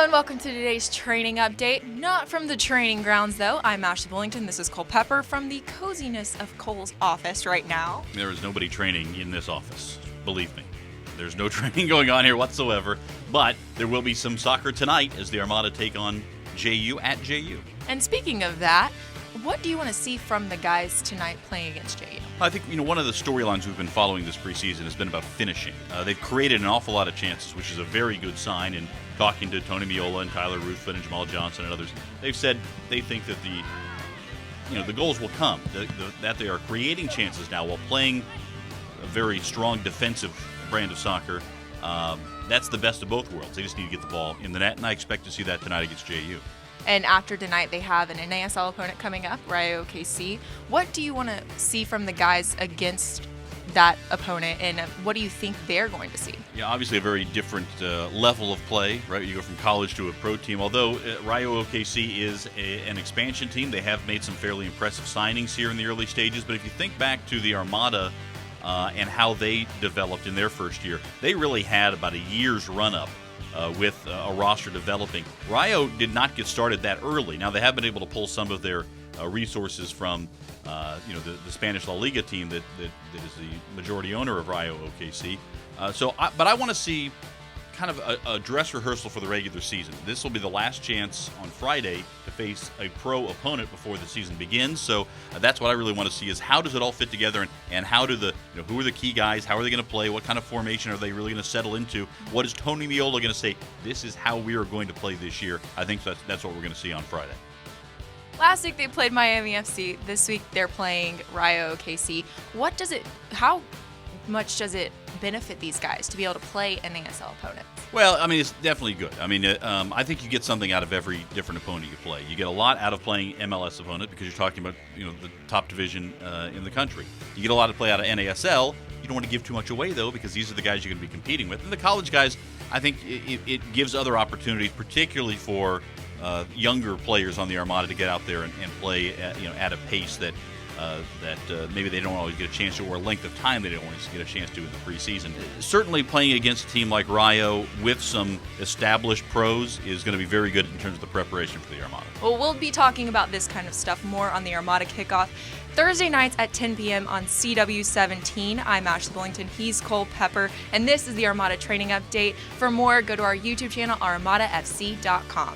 everyone, welcome to today's training update. Not from the training grounds though. I'm Ashlea Bullington. This is Cole Pepper from the coziness of Cole's office right now. There is nobody training in this office, believe me. There's no training going on here whatsoever, but there will be some soccer tonight as the Armada take on JU at JU. And speaking of that, what do you want to see from the guys tonight playing against JU? I think, one of the storylines we've been following this preseason has been about finishing. They've created an awful lot of chances, which is a very good sign. And talking to Tony Miola and Tyler Ruthven and Jamal Johnson and others, they've said they think that the goals will come, that they are creating chances now while playing a very strong defensive brand of soccer. That's the best of both worlds. They just need to get the ball in the net, and I expect to see that tonight against JU. And after tonight, they have an NASL opponent coming up, Rio KC. What do you want to see from the guys against that opponent, and what do you think they're going to see? Yeah, obviously a very different level of play, right? You go from college to a pro team. Although Rio OKC is an expansion team, they have made some fairly impressive signings here in the early stages. But if you think back to the Armada and how they developed in their first year, they really had about a year's run-up with a roster developing. Rio did not get started that early. Now, they have been able to pull some of their resources from the Spanish La Liga team that is the majority owner of Rio OKC. But I want to see kind of a dress rehearsal for the regular season. This will be the last chance on Friday to face a pro opponent before the season begins. So that's what I really want to see, is how does it all fit together, and how do who are the key guys? How are they going to play? What kind of formation are they really going to settle into? What is Tony Miola going to say? This is how we are going to play this year. I think that's what we're going to see on Friday. Last week they played Miami FC. This week they're playing Rio KC. How much does it benefit these guys to be able to play NASL opponents? Well, I mean, it's definitely good. I mean, I think you get something out of every different opponent you play. You get a lot out of playing MLS opponent because you're talking about the top division in the country. You get a lot of play out of NASL. You don't want to give too much away, though, because these are the guys you're going to be competing with. And the college guys, I think it gives other opportunities, particularly for younger players on the Armada, to get out there and play at a pace that maybe they don't always get a chance to, or a length of time they don't always get a chance to in the preseason. Certainly playing against a team like Rio with some established pros is going to be very good in terms of the preparation for the Armada. Well, we'll be talking about this kind of stuff more on the Armada kickoff Thursday nights at 10 p.m. on CW17. I'm Ashlea Bullington. He's Cole Pepper, and this is the Armada Training Update. For more, go to our YouTube channel, armadafc.com.